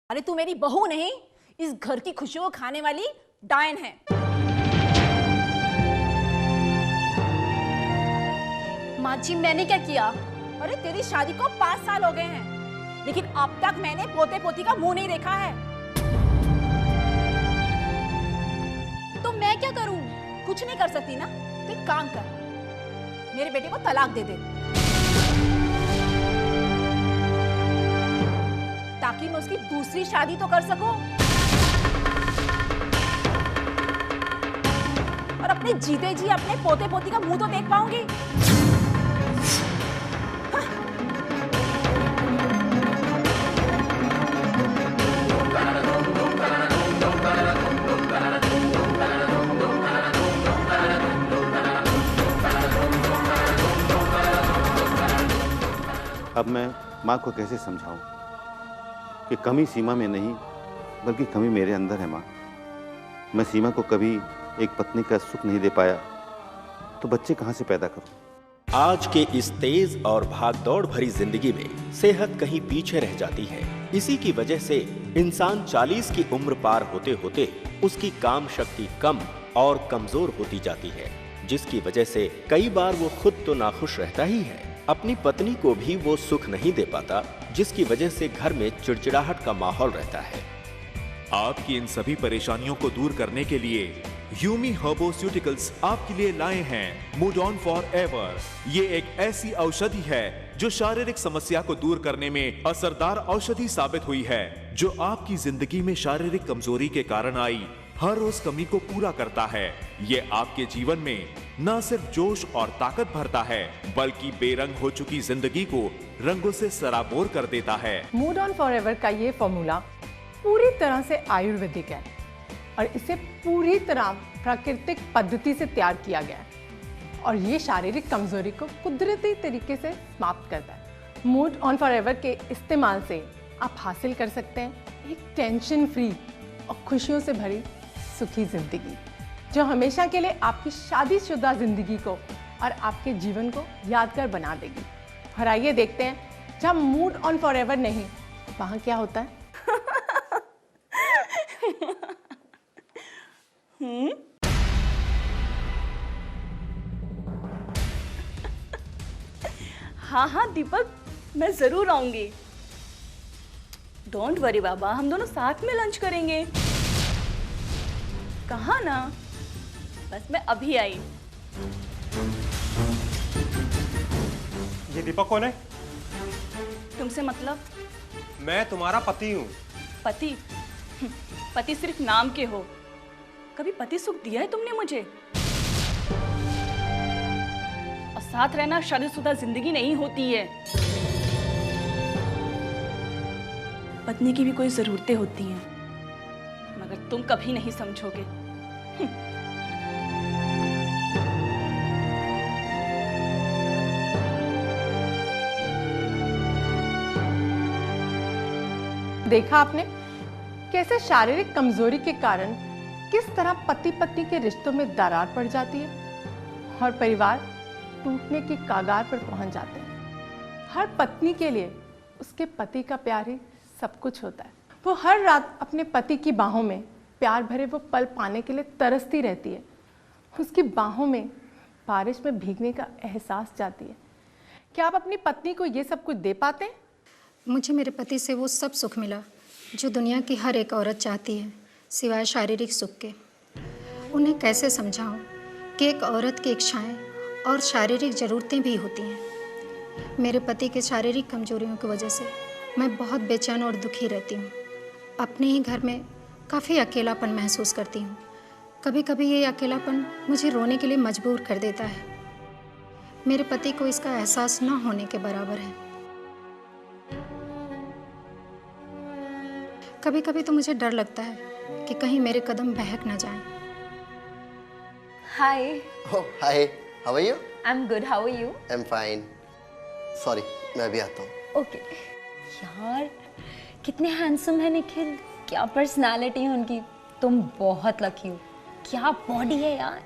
अरे तू मेरी बहू नहीं, इस घर की खुशियों को खाने वाली डायन है। माँ जी मैंने क्या किया? अरे तेरी शादी को 5 साल हो गए हैं, लेकिन अब तक मैंने पोते पोती का मुंह नहीं देखा है। तो मैं क्या करूं? कुछ नहीं कर सकती ना, तो एक काम कर, मेरे बेटे को तलाक दे दे, ताकि मैं उसकी दूसरी शादी तो कर सकूं और अपने जीते जी अपने पोते पोती का मुंह तो देख पाऊंगी। अब मैं माँ को कैसे समझाऊं कि कमी सीमा में नहीं बल्कि कमी मेरे अंदर है। माँ, मैं सीमा को कभी एक पत्नी का सुख नहीं दे पाया तो बच्चे कहाँ से पैदा करूं? आज के इस तेज और भागदौड़ भरी जिंदगी में सेहत कहीं पीछे रह जाती है। इसी की वजह से इंसान 40 की उम्र पार होते होते उसकी काम शक्ति कम और कमजोर होती जाती है, जिसकी वजह से कई बार वो खुद तो नाखुश रहता ही है, अपनी पत्नी को भी वो सुख नहीं दे पाता, जिसकी वजह से घर में चिड़चिड़ाहट का माहौल रहता है। आपकी इन सभी परेशानियों को दूर करने के लिए यूमी हर्बोस्यूटिकल्स आपके लिए लाए हैं मूड ऑन फॉर एवर। ये एक ऐसी औषधि है जो शारीरिक समस्या को दूर करने में असरदार औषधि साबित हुई है, जो आपकी जिंदगी में शारीरिक कमजोरी के कारण आई हर रोज कमी को पूरा करता है। ये आपके जीवन में न सिर्फ जोश और ताकत भरता है, बल्कि बेरंग हो चुकी जिंदगी को रंगों से सराबोर कर देता है। मूड ऑन फॉरएवर का ये फॉर्मूला पूरी तरह से आयुर्वेदिक है और इसे पूरी तरह प्राकृतिक पद्धति से तैयार किया गया है और ये शारीरिक कमजोरी को कुदरती तरीके से समाप्त करता है। मूड ऑन फॉरएवर के इस्तेमाल से आप हासिल कर सकते हैं एक टेंशन फ्री और खुशियों से भरी सुखी जिंदगी, जो हमेशा के लिए आपकी शादीशुदा जिंदगी को और आपके जीवन को यादगार बना देगी। और आइए देखते हैं, जब मूड ऑन फॉरएवर नहीं, वहाँ क्या होता है। हाँ हाँ दीपक, मैं जरूर आऊंगी। डोंट वरी बाबा, हम दोनों साथ में लंच करेंगे। कहाँ ना, बस मैं अभी आई। ये दीपक कौन है? तुमसे मतलब? मैं तुम्हारा पति हूँ। पति? पति सिर्फ नाम के हो, कभी पति सुख दिया है तुमने मुझे? और साथ रहना शादीशुदा जिंदगी नहीं होती है, पत्नी की भी कोई जरूरतें होती हैं, मगर तुम कभी नहीं समझोगे। देखा आपने कैसे शारीरिक कमजोरी के कारण किस तरह पति पत्नी के रिश्तों में दरार पड़ जाती है और परिवार टूटने की कगार पर पहुंच जाते हैं। हर पत्नी के लिए उसके पति का प्यार ही सब कुछ होता है। वो हर रात अपने पति की बाहों में प्यार भरे वो पल पाने के लिए तरसती रहती है। उसकी बाहों में बारिश में भीगने का एहसास जाती है। क्या आप अपनी पत्नी को ये सब कुछ दे पाते हैं? मुझे मेरे पति से वो सब सुख मिला जो दुनिया की हर एक औरत चाहती है, सिवाय शारीरिक सुख के। उन्हें कैसे समझाऊं कि एक औरत की इच्छाएं और शारीरिक ज़रूरतें भी होती हैं। मेरे पति के शारीरिक कमजोरियों की वजह से मैं बहुत बेचैन और दुखी रहती हूँ। अपने ही घर में काफ़ी अकेलापन महसूस करती हूँ। कभी कभी ये अकेलापन मुझे रोने के लिए मजबूर कर देता है। मेरे पति को इसका एहसास न होने के बराबर है। कभी कभी तो मुझे डर लगता है कि कहीं मेरे कदम बहक न जाएं। हाय। Oh, hi. How are you? I'm good. How are you? I'm fine. Sorry, मैं भी आता हूँ। Okay. यार कितने हैंडसम है निखिल, क्या पर्सनालिटी है उनकी। तुम बहुत लकी हो, क्या बॉडी है यार।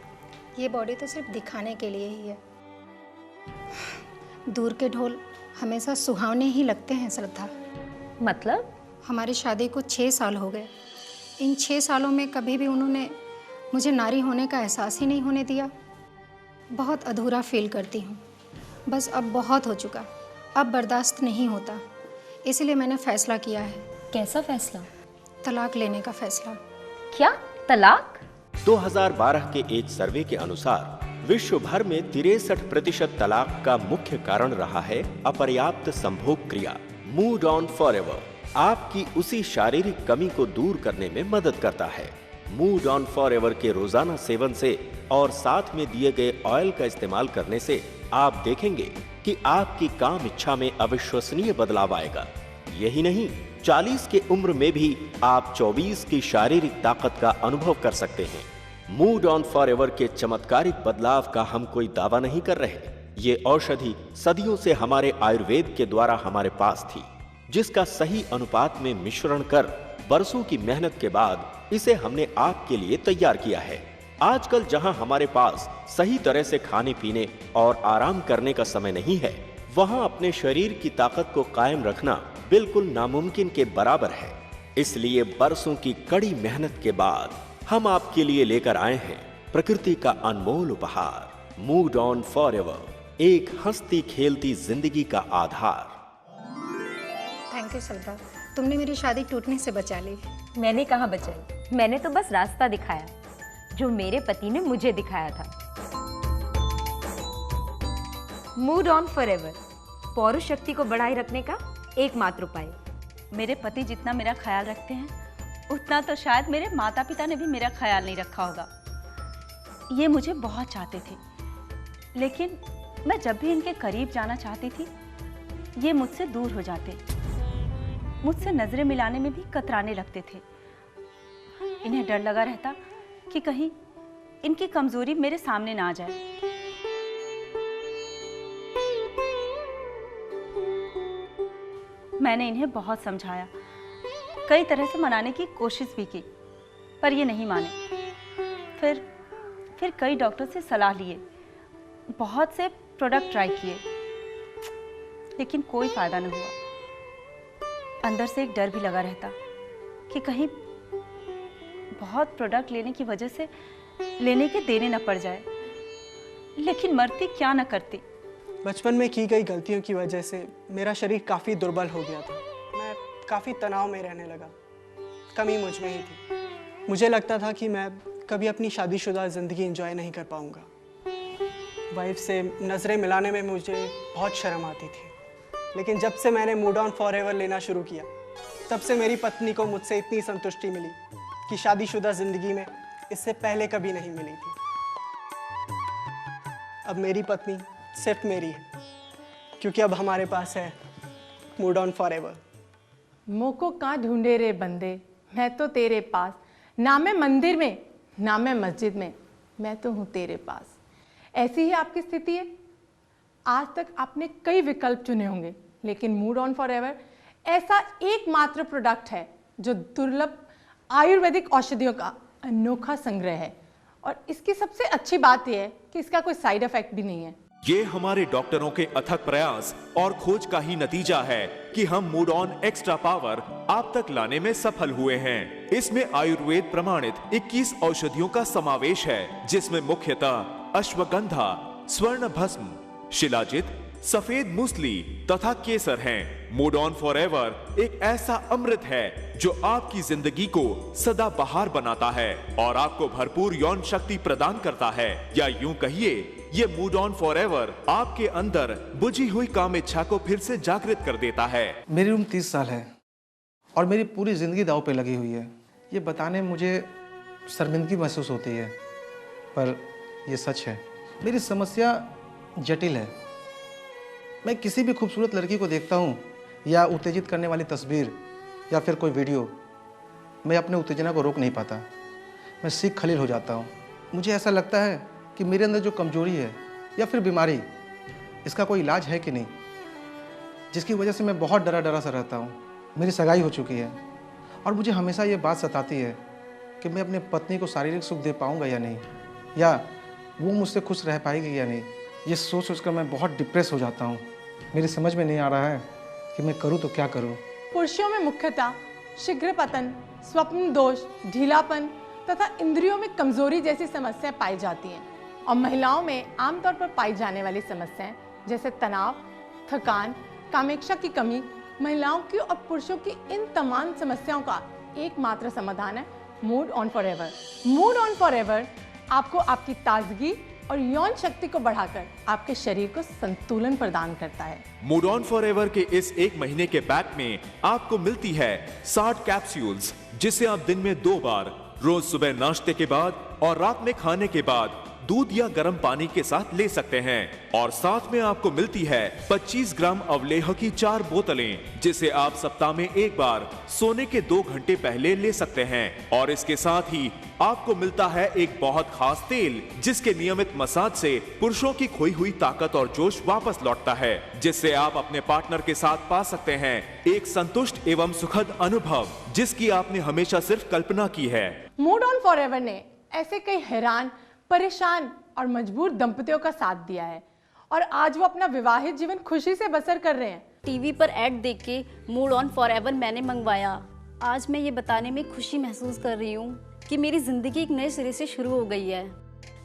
ये बॉडी तो सिर्फ दिखाने के लिए ही है। दूर के ढोल हमेशा सुहावने ही लगते हैं श्रद्धा। मतलब? हमारी शादी को 6 साल हो गए। इन 6 सालों में कभी भी उन्होंने मुझे नारी होने का एहसास ही नहीं होने दिया। बहुत अधूरा फील करती हूँ। बस अब बहुत हो चुका, अब बर्दाश्त नहीं होता। इसलिए मैंने फ़ैसला किया है। कैसा फैसला? तलाक लेने का फ़ैसला। क्या? तलाक? 2012 के एक सर्वे के अनुसार विश्व भर में 63% तलाक का मुख्य कारण रहा है अपर्याप्त संभोग क्रिया। मूड ऑन फॉरएवर आपकी उसी शारीरिक कमी को दूर करने में मदद करता है। मूड ऑन फॉरएवर के रोजाना सेवन से और साथ में दिए गए ऑयल का इस्तेमाल करने से आप देखेंगे कि आपकी काम इच्छा में अविश्वसनीय बदलाव आएगा। यही नहीं, 40 की उम्र में भी आप 24 की शारीरिक ताकत का अनुभव कर सकते हैं। मूड ऑन फॉरएवर के चमत्कारिक बदलाव का हम कोई दावा नहीं कर रहे। ये औषधि सदियों से हमारे आयुर्वेद के द्वारा हमारे पास थी, जिसका सही अनुपात में मिश्रण कर बरसों की मेहनत के बाद इसे हमने आपके लिए तैयार किया है। आजकल जहां हमारे पास सही तरह से खाने पीने और आराम करने का समय नहीं है, वहां अपने शरीर की ताकत को कायम रखना बिल्कुल नामुमकिन के बराबर है। इसलिए बरसों की कड़ी मेहनत के बाद हम आपके लिए लेकर आए हैं प्रकृति का अनमोल उपहार, मूड ऑन फॉरएवर, एक हंसती खेलती जिंदगी का आधार। थैंक यू सलभा, तुमने मेरी शादी टूटने से बचा ली। मैंने कहाँ बचाई? मैंने तो बस रास्ता दिखाया जो मेरे पति ने मुझे दिखाया था। मूड ऑन फॉरएवर, पौरुष शक्ति को बढ़ाए रखने का एकमात्र उपाय। मेरे पति जितना मेरा ख्याल रखते हैं उतना तो शायद मेरे माता पिता ने भी मेरा ख्याल नहीं रखा होगा। ये मुझे बहुत चाहते थे, लेकिन मैं जब भी इनके करीब जाना चाहती थी ये मुझसे दूर हो जाते, मुझसे नजरें मिलाने में भी कतराने लगते थे। इन्हें डर लगा रहता कि कहीं इनकी कमजोरी मेरे सामने ना आ जाए। मैंने इन्हें बहुत समझाया, कई तरह से मनाने की कोशिश भी की, पर ये नहीं माने। फिर कई डॉक्टर से सलाह लिए, बहुत से प्रोडक्ट ट्राई किए, लेकिन कोई फायदा न हुआ। अंदर से एक डर भी लगा रहता कि कहीं बहुत प्रोडक्ट लेने की वजह से लेने के देने न पड़ जाए, लेकिन मरती क्या न करती। बचपन में की गई गलतियों की वजह से मेरा शरीर काफ़ी दुर्बल हो गया था। मैं काफ़ी तनाव में रहने लगा। कमी मुझ में ही थी। मुझे लगता था कि मैं कभी अपनी शादीशुदा ज़िंदगी एंजॉय नहीं कर पाऊंगा। वाइफ से नज़रें मिलाने में मुझे बहुत शर्म आती थी, लेकिन जब से मैंने मूड ऑन फॉरएवर लेना शुरू किया, तब से मेरी पत्नी को मुझसे इतनी संतुष्टि मिली कि शादीशुदा ज़िंदगी में इससे पहले कभी नहीं मिली थी। अब मेरी पत्नी सिर्फ मेरी है, क्योंकि अब हमारे पास है मूड ऑन फॉरएवर। मोको कहाँ ढूंढे रे बंदे, मैं तो तेरे पास, ना मैं मंदिर में ना मैं मस्जिद में, मैं तो हूँ तेरे पास। ऐसी ही आपकी स्थिति है। आज तक आपने कई विकल्प चुने होंगे, लेकिन मूड ऑन फॉरएवर ऐसा एकमात्र प्रोडक्ट है जो दुर्लभ आयुर्वेदिक औषधियों का अनोखा संग्रह है। और इसकी सबसे अच्छी बात यह है कि इसका कोई साइड इफेक्ट भी नहीं है। ये हमारे डॉक्टरों के अथक प्रयास और खोज का ही नतीजा है कि हम मूड ऑन एक्स्ट्रा पावर आप तक लाने में सफल हुए हैं। इसमें आयुर्वेद प्रमाणित 21 औषधियों का समावेश है, जिसमें मुख्यतः अश्वगंधा, स्वर्ण भस्म, शिलाजित, सफेद मूसली तथा केसर हैं। मूड ऑन फॉरएवर एक ऐसा अमृत है जो आपकी जिंदगी को सदा बहार बनाता है और आपको भरपूर यौन शक्ति प्रदान करता है, या यूं कहिए ये मूड ऑन फॉरएवर आपके अंदर बुझी हुई काम इच्छा को फिर से जागृत कर देता है। मेरी उम्र 30 साल है और मेरी पूरी जिंदगी दांव पे लगी हुई है। ये बताने में मुझे शर्मिंदगी महसूस होती है, पर यह सच है। मेरी समस्या जटिल है। मैं किसी भी खूबसूरत लड़की को देखता हूँ या उत्तेजित करने वाली तस्वीर या फिर कोई वीडियो, मैं अपने उत्तेजना को रोक नहीं पाता। मैं सीख खलील हो जाता हूँ। मुझे ऐसा लगता है कि मेरे अंदर जो कमजोरी है या फिर बीमारी, इसका कोई इलाज है कि नहीं, जिसकी वजह से मैं बहुत डरा सा रहता हूँ। मेरी सगाई हो चुकी है और मुझे हमेशा ये बात सताती है कि मैं अपने पत्नी को शारीरिक सुख दे पाऊँगा या नहीं, या वो मुझसे खुश रह पाएगी या नहीं। ये सोच कर मैं बहुत डिप्रेस हो जाता हूँ। मेरी समझ में नहीं आ रहा है कि मैं करूँ तो क्या करूँ। पुरुषों में मुख्यतः शीघ्र पतन, स्वप्न दोष, ढीलापन तथा इंद्रियों में कमजोरी जैसी समस्याएं पाई जाती हैं। और महिलाओं में आमतौर पर पाई जाने वाली समस्याएं जैसे तनाव, थकान, कामेक्षा की कमी, महिलाओं की और पुरुषों की इन तमाम समस्याओं का एकमात्र समाधान है mood on forever. Mood on forever आपको आपकी ताजगी और यौन शक्ति को बढ़ाकर आपके शरीर को संतुलन प्रदान करता है। मूड ऑन फॉरएवर के इस 1 महीने के पैक में आपको मिलती है 60 कैप्सूल्स, जिसे आप दिन में 2 बार, रोज सुबह नाश्ते के बाद और रात में खाने के बाद दूध या गर्म पानी के साथ ले सकते हैं। और साथ में आपको मिलती है 25 ग्राम अवलेह की 4 बोतलें, जिसे आप सप्ताह में 1 बार सोने के 2 घंटे पहले ले सकते हैं। और इसके साथ ही आपको मिलता है एक बहुत खास तेल, जिसके नियमित मसाज से पुरुषों की खोई हुई ताकत और जोश वापस लौटता है, जिससे आप अपने पार्टनर के साथ पा सकते हैं एक संतुष्ट एवं सुखद अनुभव, जिसकी आपने हमेशा सिर्फ कल्पना की है। मूड ऑन फॉरएवर ने ऐसे कई हैरान, परेशान और मजबूर दंपतियों का साथ दिया है और आज वो अपना विवाहित जीवन खुशी से बसर कर रहे हैं। टीवी पर ऐड देख के मूड ऑन फॉरएवर मैंने मंगवाया। आज मैं ये बताने में खुशी महसूस कर रही हूँ कि मेरी ज़िंदगी एक नए सिरे से शुरू हो गई है।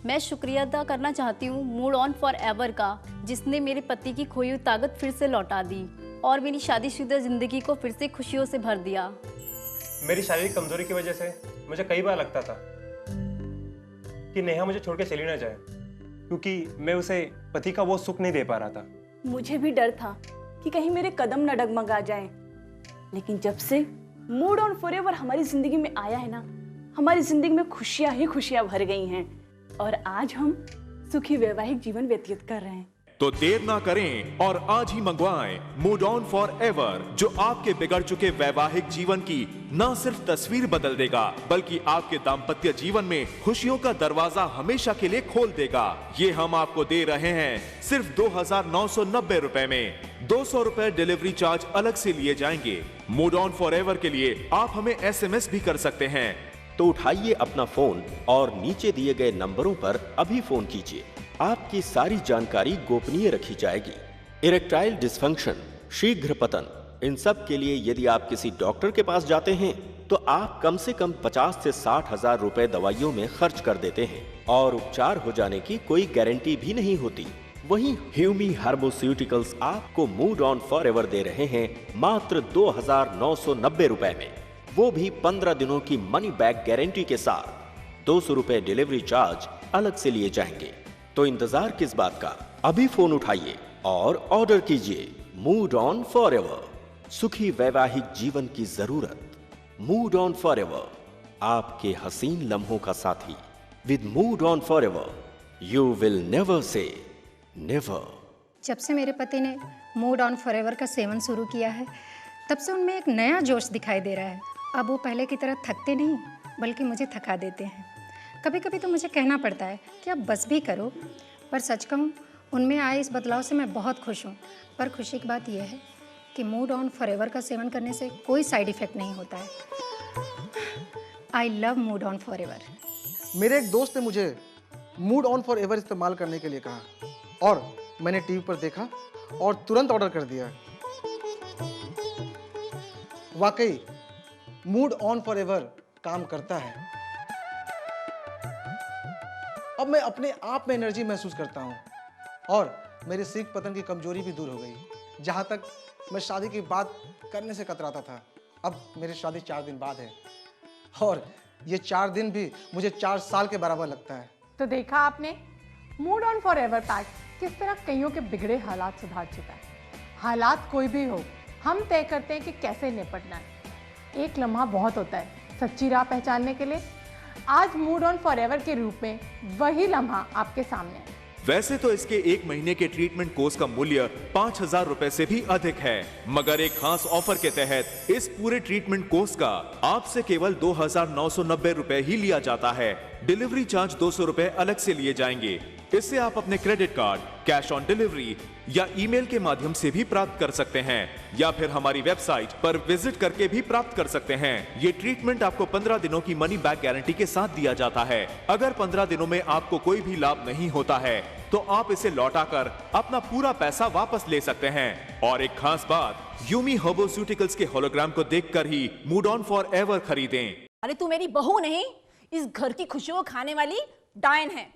मैं शुक्रिया अदा करना चाहती हूँ मूड ऑन फॉरएवर का, जिसने मेरे पति की खोई हुई ताकत फिर से लौटा दी और मेरी शादीशुदा ज़िंदगी को फिर से खुशियों से भर दिया। मेरी शारीरिक कमजोरी की वजह से मुझे कई बार लगता था कि नेहा मुझे छोड़ के चली ना जाए, क्योंकि मैं उसे पति का वो सुख नहीं दे पा रहा था। मुझे भी डर था कि कहीं मेरे कदम न डगमगा जाएं। लेकिन जब से मूड ऑन फॉरएवर हमारी जिंदगी में आया है ना, हमारी जिंदगी में खुशियां ही खुशियां भर गई हैं और आज हम सुखी वैवाहिक जीवन व्यतीत कर रहे हैं। तो देर ना करें और आज ही मंगवाएं मूड ऑन फॉरएवर, जो आपके बिगड़ चुके वैवाहिक जीवन की न सिर्फ तस्वीर बदल देगा, बल्कि आपके दाम्पत्य जीवन में खुशियों का दरवाजा हमेशा के लिए खोल देगा। ये हम आपको दे रहे हैं सिर्फ 2,990 रुपए में। 200 रुपए डिलीवरी चार्ज अलग से लिए जाएंगे। मूड ऑन फॉरएवर के लिए आप हमें SMS भी कर सकते हैं। तो उठाइए अपना फोन और नीचे दिए गए नंबरों पर अभी फोन कीजिए। आपकी सारी जानकारी गोपनीय रखी जाएगी। इरेक्टाइल डिसफंक्शन, शीघ्र पतन, इन सब के लिए यदि आप किसी डॉक्टर के पास जाते हैं तो आप कम से कम 50 से 60 हजार रुपए दवाइयों में खर्च कर देते हैं और उपचार हो जाने की कोई गारंटी भी नहीं होती। वहीं ह्यूमी हार्बोस्यूटिकल्स आपको मूड ऑन फॉरएवर दे रहे हैं मात्र 2,990 रुपए में, वो भी 15 दिनों की मनी बैक गारंटी के साथ। 200 रुपए डिलीवरी चार्ज अलग से लिए जाएंगे। तो इंतजार किस बात का, अभी फोन उठाइए और ऑर्डर कीजिए मूड ऑन फॉरएवर, सुखी वैवाहिक जीवन की जरूरत। मूड ऑन फॉरएवर, आपके हसीन लम्हों का साथी। With mood on forever you will never say never. जब से मेरे पति ने मूड ऑन फॉरएवर का सेवन शुरू किया है, तब से उनमें एक नया जोश दिखाई दे रहा है। अब वो पहले की तरह थकते नहीं, बल्कि मुझे थका देते हैं। कभी कभी तो मुझे कहना पड़ता है कि अब बस भी करो, पर सच कहूँ उनमें आए इस बदलाव से मैं बहुत खुश हूँ। पर खुशी की बात यह है कि मूड ऑन फॉरएवर का सेवन करने से कोई साइड इफ़ेक्ट नहीं होता है। I love mood on forever. मेरे एक दोस्त ने मुझे मूड ऑन फॉरएवर इस्तेमाल करने के लिए कहा और मैंने टीवी पर देखा और तुरंत ऑर्डर कर दिया। वाकई मूड ऑन फॉरएवर काम करता है। अब मैं अपने आप में एनर्जी महसूस करता हूँ और मेरी सीख पतन की कमजोरी भी दूर हो गई। जहाँ तक मैं शादी की बात करने से कतराता था, अब मेरी शादी 4 दिन बाद है और ये 4 दिन भी मुझे 4 साल के बराबर लगता है। तो देखा आपने, मूड ऑन फॉरएवर पैक किस तरह कईयों के बिगड़े हालात सुधार चुका है। हालात कोई भी हो, हम तय करते हैं कि कैसे निपटना है। एक लम्हा बहुत होता है सच्ची राह पहचानने के लिए। आज मूड ऑन फॉरएवर के रूप में वही लम्हा आपके सामने है। वैसे तो इसके 1 महीने के ट्रीटमेंट कोर्स का मूल्य 5,000 रुपए से भी अधिक है, मगर एक खास ऑफर के तहत इस पूरे ट्रीटमेंट कोर्स का आपसे केवल 2,990 रुपए ही लिया जाता है। डिलीवरी चार्ज 200 रुपए अलग से लिए जाएंगे। इसे आप अपने credit card, cash on delivery या ईमेल के माध्यम से भी प्राप्त कर सकते हैं या फिर हमारी वेबसाइट पर विजिट करके भी प्राप्त कर सकते हैं। ये ट्रीटमेंट आपको 15 दिनों की मनी बैक गारंटी के साथ दिया जाता है। अगर 15 दिनों में आपको कोई भी लाभ नहीं होता है तो आप इसे लौटाकर अपना पूरा पैसा वापस ले सकते हैं। और एक खास बात, यूमी हर्बोस्यूटिकल्स के होलोग्राम को देखकर ही मूड ऑन फॉर एवर खरीदें। अरे तू मेरी बहू नहीं, इस घर की खुशियों को खाने वाली डायन है।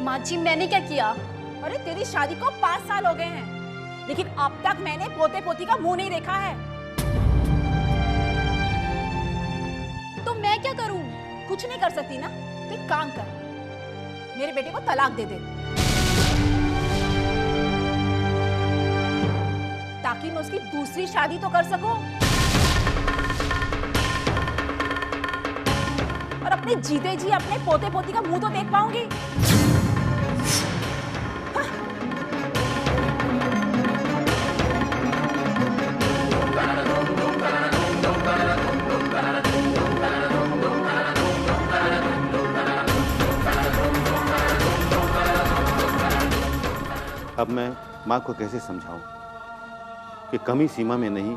माँ जी मैंने क्या किया? अरे तेरी शादी को 5 साल हो गए हैं, लेकिन अब तक मैंने पोते पोती का मुंह नहीं देखा है। तो मैं क्या करूं? कुछ नहीं कर सकती ना, तो एक काम कर, मेरे बेटे को तलाक दे दे, ताकि मैं उसकी दूसरी शादी तो कर सकूं और अपने जीते जी अपने पोते पोती का मुंह तो देख पाऊंगी। अब मैं माँ को कैसे समझाऊं कि कमी सीमा में नहीं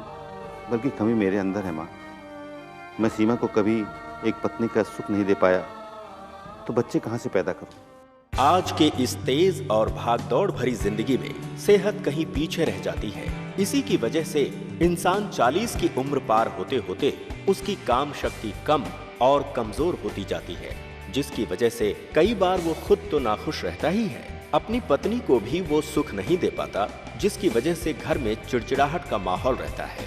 बल्कि कमी मेरे अंदर है। माँ, मैं सीमा को कभी एक पत्नी का सुख नहीं दे पाया तो बच्चे कहाँ से पैदा करूं? आज के इस तेज और भागदौड़ भरी जिंदगी में सेहत कहीं पीछे रह जाती है। इसी की वजह से इंसान 40 की उम्र पार होते होते उसकी काम शक्ति कम और कमजोर होती जाती है, जिसकी वजह से कई बार वो खुद तो नाखुश रहता ही है, अपनी पत्नी को भी वो सुख नहीं दे पाता, जिसकी वजह से घर में चिड़चिड़ाहट का माहौल रहता है।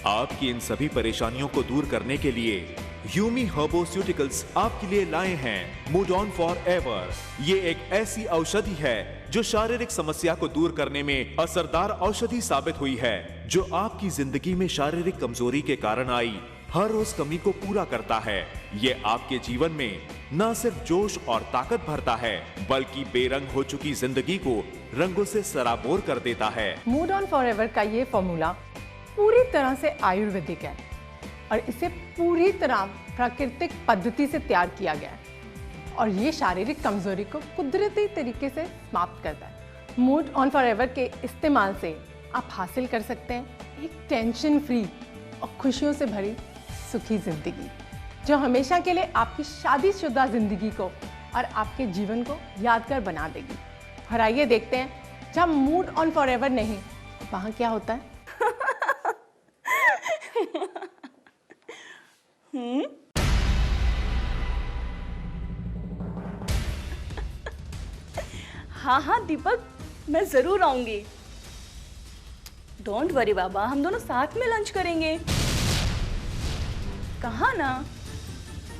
आपकी इन सभी परेशानियों को दूर करने के लिए यूमी हर्बोस्यूटिकल्स आपके लिए लाए हैं मूड ऑन फॉर एवर। ये एक ऐसी औषधि है जो शारीरिक समस्या को दूर करने में असरदार औषधि साबित हुई है, जो आपकी जिंदगी में शारीरिक कमजोरी के कारण आई हर रोज कमी को पूरा करता है। ये आपके जीवन में न सिर्फ जोश और ताकत भरता है, बल्कि बेरंग हो चुकी जिंदगी को रंगों से सराबोर कर देता है। मूड ऑन फॉरएवर का ये फॉर्मूला पूरी तरह से आयुर्वेदिक है और इसे पूरी तरह प्राकृतिक पद्धति से तैयार किया गया है और ये शारीरिक कमजोरी को कुदरती तरीके से समाप्त करता है। मूड ऑन फॉरएवर के इस्तेमाल से आप हासिल कर सकते हैं एक टेंशन फ्री और खुशियों से भरी सुखी जिंदगी, जो हमेशा के लिए आपकी शादीशुदा जिंदगी को और आपके जीवन को यादगार बना देगी। और आइए देखते हैं, जब मूड ऑन फॉरएवर नहीं, वहाँ क्या होता है। हाँ हाँ दीपक, मैं जरूर आऊंगी। डोंट वरी बाबा, हम दोनों साथ में लंच करेंगे। कहाँ ना,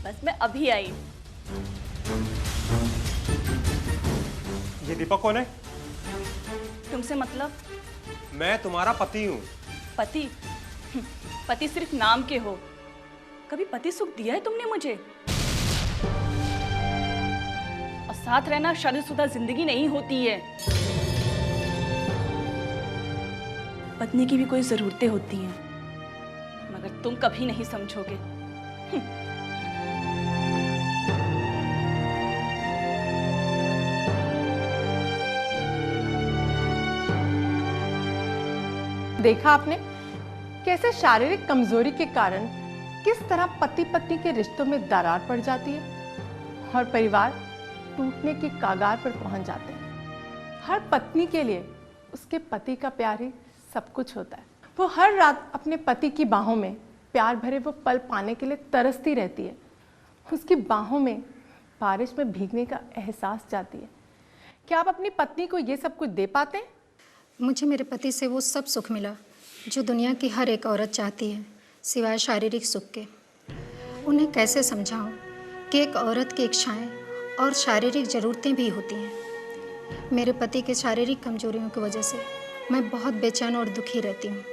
बस मैं अभी आई। ये दीपक कौन है? तुमसे मतलब? मैं तुम्हारा पति हूँ। पति? पति सिर्फ नाम के हो, कभी पति सुख दिया है तुमने मुझे? और साथ रहना शादीशुदा जिंदगी नहीं होती है, पत्नी की भी कोई जरूरतें होती हैं, मगर तुम कभी नहीं समझोगे। देखा आपने कैसे शारीरिक कमजोरी के कारण किस तरह पति पत्नी के रिश्तों में दरार पड़ जाती है और परिवार टूटने की कगार पर पहुंच जाते हैं। हर पत्नी के लिए उसके पति का प्यार ही सब कुछ होता है। वो हर रात अपने पति की बाहों में प्यार भरे वो पल पाने के लिए तरसती रहती है। उसकी बाहों में बारिश में भीगने का एहसास चाहती है। क्या आप अपनी पत्नी को ये सब कुछ दे पाते हैं? मुझे मेरे पति से वो सब सुख मिला जो दुनिया की हर एक औरत चाहती है, सिवाय शारीरिक सुख के। उन्हें कैसे समझाऊं कि एक औरत की इच्छाएं और शारीरिक ज़रूरतें भी होती हैं। मेरे पति के शारीरिक कमजोरियों की वजह से मैं बहुत बेचैन और दुखी रहती हूँ।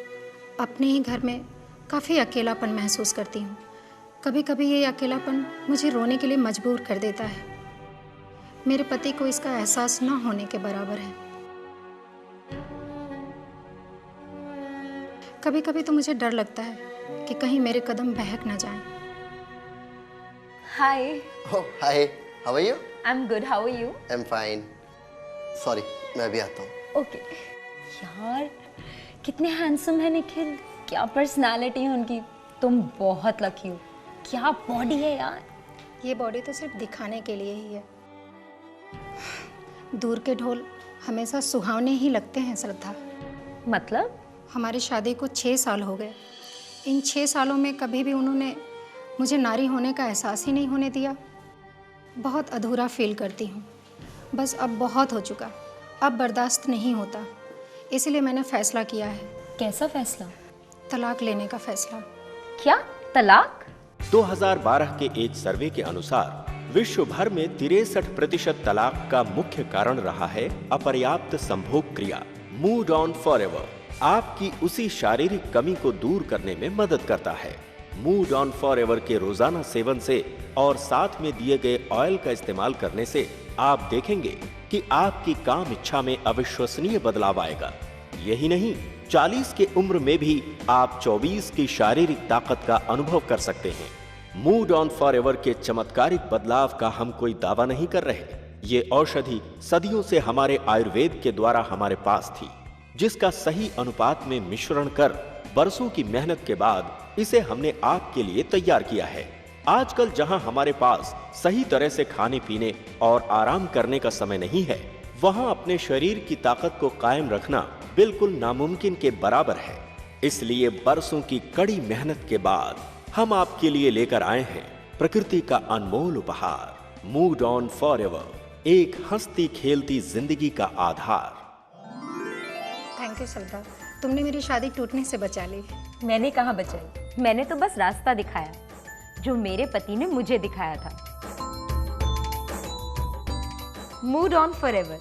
अपने ही घर में काफ़ी अकेलापन महसूस करती हूँ। कभी कभी ये अकेलापन मुझे रोने के लिए मजबूर कर देता है। मेरे पति को इसका एहसास न होने के बराबर है। कभी कभी तो मुझे डर लगता है कि कहीं मेरे कदम बहक न जाएं। Hi. Oh, hi. How are you? I'm good. How are you? I'm fine. Sorry, मैं भी आता हूँ। Okay. यार कितने हैंडसम है निखिल, क्या पर्सनालिटी है उनकी। तुम बहुत लकी हो। क्या बॉडी है यार। ये बॉडी तो सिर्फ दिखाने के लिए ही है। दूर के ढोल हमेशा सुहावने ही लगते हैं श्रद्धा। मतलब? हमारी शादी को 6 साल हो गए। इन 6 सालों में कभी भी उन्होंने मुझे नारी होने का एहसास ही नहीं होने दिया। बहुत अधूरा फील करती हूँ। बस अब बहुत हो चुका, अब बर्दाश्त नहीं होता। इसलिए मैंने फैसला किया है। कैसा फैसला? तलाक लेने का फैसला। क्या? तलाक? 2012 के एक सर्वे के अनुसार विश्व भर में 63% तलाक का मुख्य कारण रहा है अपर्याप्त संभोग क्रिया। मूड ऑन फॉरएवर आपकी उसी शारीरिक कमी को दूर करने में मदद करता है। मूड ऑन फॉरएवर के रोजाना सेवन से और साथ में दिए गए ऑयल का इस्तेमाल करने से आप देखेंगे कि आपकी काम इच्छा में अविश्वसनीय बदलाव आएगा। यही नहीं, 40 की उम्र में भी आप 24 की शारीरिक ताकत का अनुभव कर सकते हैं। मूड ऑन फॉरएवर के चमत्कारिक बदलाव का हम कोई दावा नहीं कर रहे। ये औषधि सदियों से हमारे आयुर्वेद के द्वारा हमारे पास थी, जिसका सही अनुपात में मिश्रण कर बरसों की मेहनत के बाद इसे हमने आपके लिए तैयार किया है। आजकल जहां हमारे पास सही तरह से खाने पीने और आराम करने का समय नहीं है, वहां अपने शरीर की ताकत को कायम रखना बिल्कुल नामुमकिन के बराबर है। इसलिए बरसों की कड़ी मेहनत के बाद हम आपके लिए लेकर आए हैं प्रकृति का अनमोल उपहार, मूड ऑन फॉरएवर, एक हंसती खेलती जिंदगी का आधार। थैंक यू श्रद्धा, तुमने मेरी शादी टूटने से बचा ली। मैंने कहाँ बचाई, मैंने तो बस रास्ता दिखाया जो मेरे पति ने मुझे दिखाया था। मूड ऑन फॉरएवर,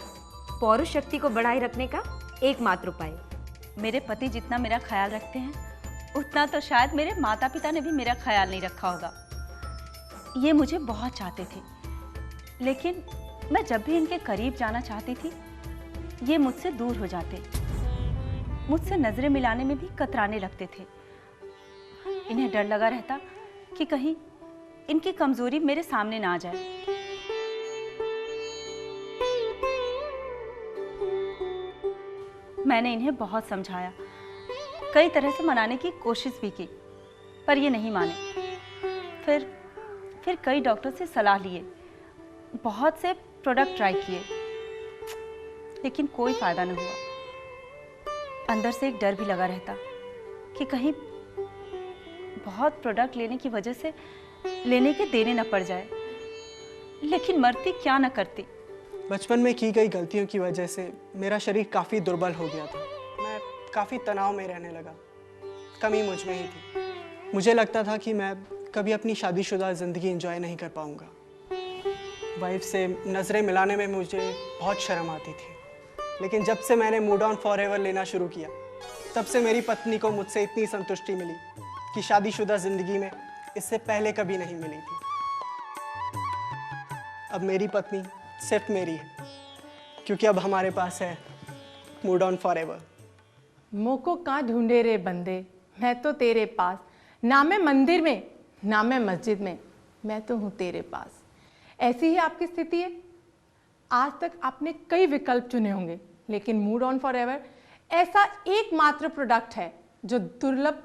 पौरुष शक्ति को बढ़ाए रखने का एकमात्र उपाय। मेरे पति जितना मेरा ख्याल रखते हैं, उतना तो शायद मेरे माता पिता ने भी मेरा ख्याल नहीं रखा होगा। ये मुझे बहुत चाहते थे, लेकिन मैं जब भी इनके करीब जाना चाहती थी, ये मुझसे दूर हो जाते, मुझसे नजरें मिलाने में भी कतराने लगते थे। इन्हें डर लगा रहता कि कहीं इनकी कमजोरी मेरे सामने ना आ जाए। मैंने इन्हें बहुत समझाया, कई तरह से मनाने की कोशिश भी की, पर ये नहीं माने। फिर कई डॉक्टर से सलाह लिए, बहुत से प्रोडक्ट ट्राई किए, लेकिन कोई फायदा न हुआ। अंदर से एक डर भी लगा रहता कि कहीं बहुत प्रोडक्ट लेने की वजह से लेने के देने न पड़ जाए। लेकिन मरती क्या न करती। बचपन में की गई गलतियों की वजह से मेरा शरीर काफ़ी दुर्बल हो गया था। मैं काफ़ी तनाव में रहने लगा। कमी मुझ में ही थी। मुझे लगता था कि मैं कभी अपनी शादीशुदा ज़िंदगी एंजॉय नहीं कर पाऊंगा। वाइफ से नज़रें मिलाने में मुझे बहुत शर्म आती थी। लेकिन जब से मैंने मूड ऑन फॉरएवर लेना शुरू किया, तब से मेरी पत्नी को मुझसे इतनी संतुष्टि मिली कि शादीशुदा ज़िंदगी में इससे पहले कभी नहीं मिली थी। अब मेरी पत्नी सिर्फ मेरी है, क्योंकि अब हमारे पास है मूड ऑन फॉरएवर। मोको कहाँ ढूंढे रे बंदे, मैं तो तेरे पास, ना मैं मंदिर में ना मैं मस्जिद में, मैं तो हूँ तेरे पास। ऐसी ही आपकी स्थिति है। आज तक आपने कई विकल्प चुने होंगे, लेकिन मूड ऑन फॉरएवर ऐसा एकमात्र प्रोडक्ट है जो दुर्लभ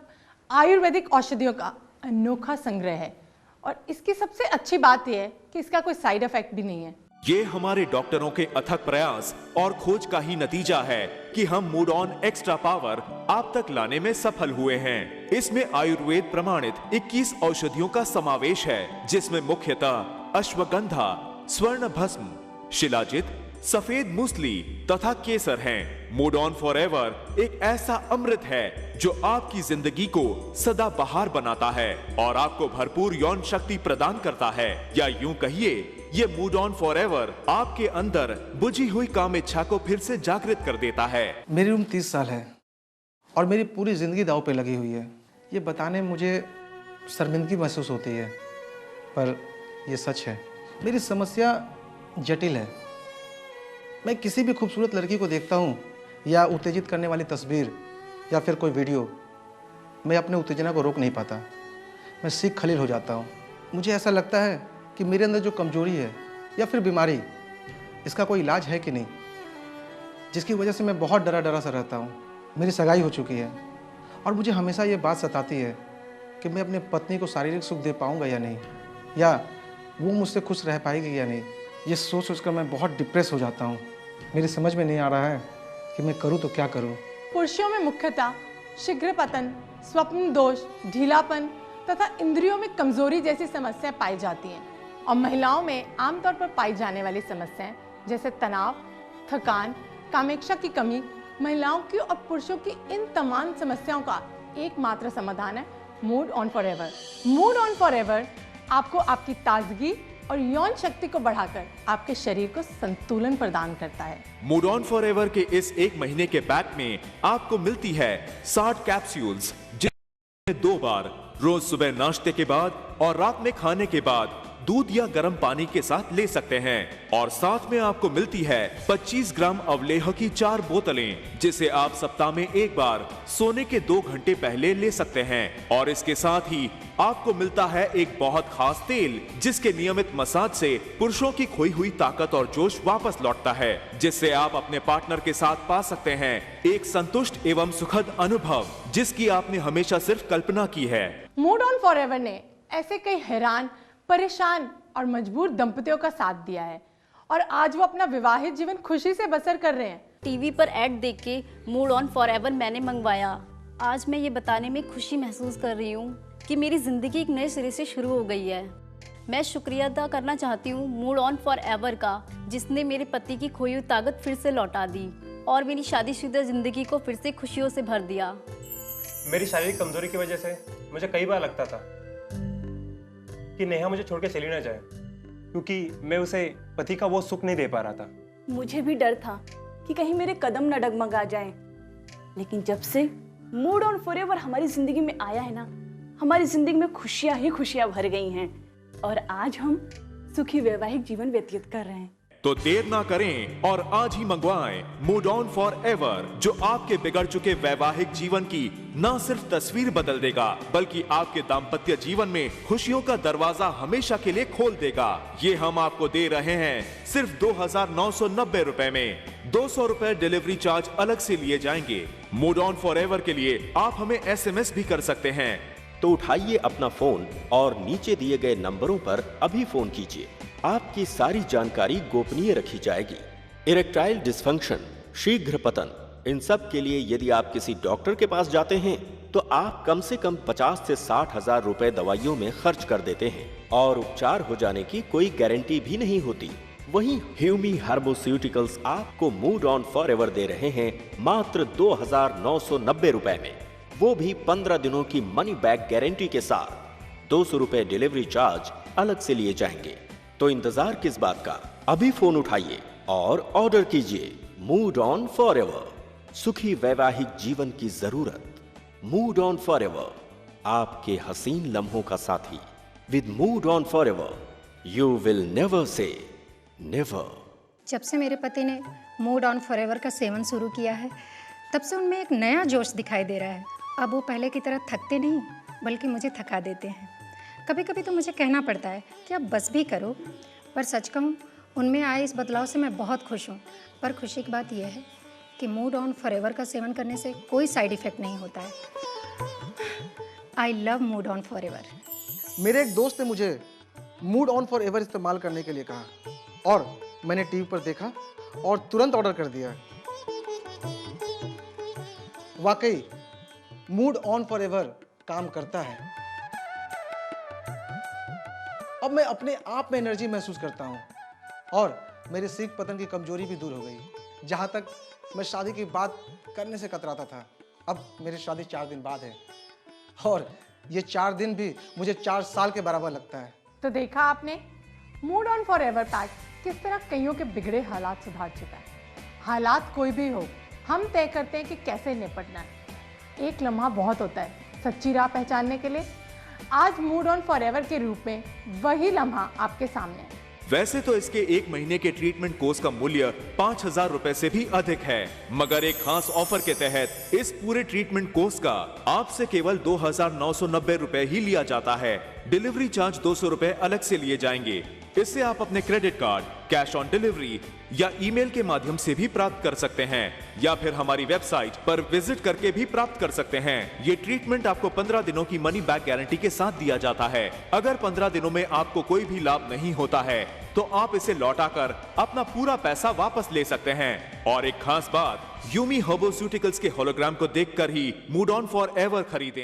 आयुर्वेदिक औषधियों का अनोखा संग्रह है। और इसकी सबसे अच्छी बात यह है कि इसका कोई साइड इफेक्ट भी नहीं है। ये हमारे डॉक्टरों के अथक प्रयास और खोज का ही नतीजा है कि हम मूड ऑन एक्स्ट्रा पावर आप तक लाने में सफल हुए हैं। इसमें आयुर्वेद प्रमाणित 21 औषधियों का समावेश है, जिसमें मुख्यतः अश्वगंधा, स्वर्ण भस्म, शिलाजित, सफेद मूसली तथा केसर हैं। मूड ऑन फॉरएवर एक ऐसा अमृत है जो आपकी जिंदगी को सदा बहार बनाता है और आपको भरपूर यौन शक्ति प्रदान करता है। या यूं कहिए, ये मूड ऑन फॉरएवर आपके अंदर बुझी हुई काम इच्छा को फिर से जागृत कर देता है। मेरी उम्र 30 साल है और मेरी पूरी ज़िंदगी दांव पे लगी हुई है। ये बताने मुझे शर्मिंदगी महसूस होती है, पर यह सच है। मेरी समस्या जटिल है। मैं किसी भी खूबसूरत लड़की को देखता हूँ या उत्तेजित करने वाली तस्वीर या फिर कोई वीडियो, मैं अपने उत्तेजना को रोक नहीं पाता। मैं सीख खलील हो जाता हूँ। मुझे ऐसा लगता है कि मेरे अंदर जो कमजोरी है या फिर बीमारी, इसका कोई इलाज है कि नहीं, जिसकी वजह से मैं बहुत डरा डरा सा रहता हूँ। मेरी सगाई हो चुकी है और मुझे हमेशा ये बात सताती है कि मैं अपने पत्नी को शारीरिक सुख दे पाऊँगा या नहीं, या वो मुझसे खुश रह पाएगी या नहीं। ये सोच सोच कर मैं बहुत डिप्रेस हो जाता हूँ। मेरी समझ में नहीं आ रहा है कि मैं करूँ तो क्या करूँ। पुरुषों में मुख्यतः शीघ्र पतन, स्वप्न दोष, ढीलापन तथा इंद्रियों में कमजोरी जैसी समस्याएं पाई जाती हैं, और महिलाओं में आमतौर पर पाई जाने वाली समस्याएं जैसे तनाव, थकान, कामेक्षा की कमी। महिलाओं की और पुरुषों की इन तमाम समस्याओं का एकमात्र समाधान है mood on forever. Mood on forever आपको आपकी ताजगी और यौन शक्ति को बढ़ाकर आपके शरीर को संतुलन प्रदान करता है। मूड ऑन फॉरएवर के इस 1 महीने के पैक में आपको मिलती है 60 कैप्सूल्स, जिसमें 2 बार रोज सुबह नाश्ते के बाद और रात में खाने के बाद दूध या गर्म पानी के साथ ले सकते हैं। और साथ में आपको मिलती है 25 ग्राम अवलेह की 4 बोतलें, जिसे आप सप्ताह में 1 बार सोने के 2 घंटे पहले ले सकते हैं। और इसके साथ ही आपको मिलता है एक बहुत खास तेल, जिसके नियमित मसाज से पुरुषों की खोई हुई ताकत और जोश वापस लौटता है, जिससे आप अपने पार्टनर के साथ पा सकते हैं एक संतुष्ट एवं सुखद अनुभव, जिसकी आपने हमेशा सिर्फ कल्पना की है। मूड ऑन फॉरएवर ने ऐसे कई हैरान, परेशान और मजबूर दंपतियों का साथ दिया है, और आज वो अपना विवाहित जीवन खुशी से बसर कर रहे हैं। टीवी पर ऐड देख के मूड ऑन फॉरएवर मैंने मंगवाया। आज मैं ये बताने में खुशी महसूस कर रही हूँ कि मेरी ज़िंदगी एक नए सिरे से शुरू हो गई है। मैं शुक्रिया अदा करना चाहती हूँ मूड ऑन फॉरएवर का, जिसने मेरे पति की खोई हुई ताकत फिर से लौटा दी और मेरी शादीशुदा ज़िंदगी को फिर से खुशियों से भर दिया। मेरी शारीरिक कमजोरी की वजह से मुझे कई बार लगता था कि नेहा मुझे छोड़ के चली ना जाए, क्योंकि मैं उसे पति का वो सुख नहीं दे पा रहा था। मुझे भी डर था कि कहीं मेरे कदम न डगमगा जाएं। लेकिन जब से मूड ऑन फॉरएवर हमारी जिंदगी में आया है ना, हमारी जिंदगी में खुशियां ही खुशियां भर गई हैं, और आज हम सुखी वैवाहिक जीवन व्यतीत कर रहे हैं। तो देर ना करें और आज ही मंगवाएं मूड ऑन फॉरएवर, जो आपके बिगड़ चुके वैवाहिक जीवन की न सिर्फ तस्वीर बदल देगा, बल्कि आपके दाम्पत्य जीवन में खुशियों का दरवाजा हमेशा के लिए खोल देगा। ये हम आपको दे रहे हैं सिर्फ 2,990 रुपए में। 200 रुपए डिलीवरी चार्ज अलग से लिए जाएंगे। मूड ऑन फॉरएवर के लिए आप हमें SMS भी कर सकते हैं। तो उठाइए अपना फोन और नीचे दिए गए नंबरों पर अभी फोन कीजिए। आपकी सारी जानकारी गोपनीय रखी जाएगी। इरेक्टाइल डिस्फंक्शन, शीघ्र पतन, इन सब के लिए यदि आप किसी डॉक्टर के पास जाते हैं तो आप कम से कम 50 से 60 हजार रुपए दवाइयों में खर्च कर देते हैं, और उपचार हो जाने की कोई गारंटी भी नहीं होती। वहीं ह्यूमी हार्बोस्यूटिकल्स आपको मूड ऑन फॉरएवर दे रहे हैं मात्र 2,990 रुपए में, वो भी 15 दिनों की मनी बैक गारंटी के साथ। 200 रुपए डिलीवरी चार्ज अलग से लिए जाएंगे। तो इंतजार किस बात का, अभी फोन उठाइए और ऑर्डर कीजिए मूड ऑन फॉरएवर, सुखी वैवाहिक जीवन की जरूरत। मूड ऑन फॉरएवर, आपके हसीन लम्हों का साथी। With mood on forever you will never say never. जब से मेरे पति ने मूड ऑन फॉरएवर का सेवन शुरू किया है, तब से उनमें एक नया जोश दिखाई दे रहा है। अब वो पहले की तरह थकते नहीं, बल्कि मुझे थका देते हैं। कभी कभी तो मुझे कहना पड़ता है कि अब बस भी करो, पर सच कहूँ उनमें आए इस बदलाव से मैं बहुत खुश हूँ। पर खुशी की बात यह है कि मूड ऑन फॉरएवर का सेवन करने से कोई साइड इफ़ेक्ट नहीं होता है। I love mood on forever. मेरे एक दोस्त ने मुझे मूड ऑन फॉरएवर इस्तेमाल करने के लिए कहा, और मैंने टीवी पर देखा और तुरंत ऑर्डर कर दिया। वाकई मूड ऑन फॉरएवर काम करता है। अब मैं अपने आप में एनर्जी महसूस करता हूँ, और मेरे शीघ्र पतन की कमजोरी भी दूर हो गई। जहाँ तक मैं शादी की बात करने से कतराता था, अब मेरी शादी 4 दिन बाद है, और ये 4 दिन भी मुझे 4 साल के बराबर लगता है। तो देखा आपने, मूड ऑन फॉरएवर पैक किस तरह कईयों के बिगड़े हालात सुधार चुका है। हालात कोई भी हो, हम तय करते हैं कि कैसे निपटना है। एक लम्हा बहुत होता है सच्ची राह पहचानने के लिए। आज मूड ऑन फॉरएवर के रूप में वही लम्हा आपके सामने है। वैसे तो इसके 1 महीने के ट्रीटमेंट कोर्स का मूल्य 5,000 रुपए से भी अधिक है, मगर एक खास ऑफर के तहत इस पूरे ट्रीटमेंट कोर्स का आपसे केवल 2,990 रुपए ही लिया जाता है। डिलीवरी चार्ज 200 रुपए अलग से लिए जाएंगे। इससे आप अपने credit card, cash on delivery या ईमेल के माध्यम से भी प्राप्त कर सकते हैं, या फिर हमारी वेबसाइट पर विजिट करके भी प्राप्त कर सकते हैं। ये ट्रीटमेंट आपको 15 दिनों की मनी बैक गारंटी के साथ दिया जाता है। अगर 15 दिनों में आपको कोई भी लाभ नहीं होता है तो आप इसे लौटाकर अपना पूरा पैसा वापस ले सकते हैं। और एक खास बात, यूमी हर्बोस्यूटिकल्स के होलोग्राम को देखकर ही मूड ऑन फॉर एवर खरीदें।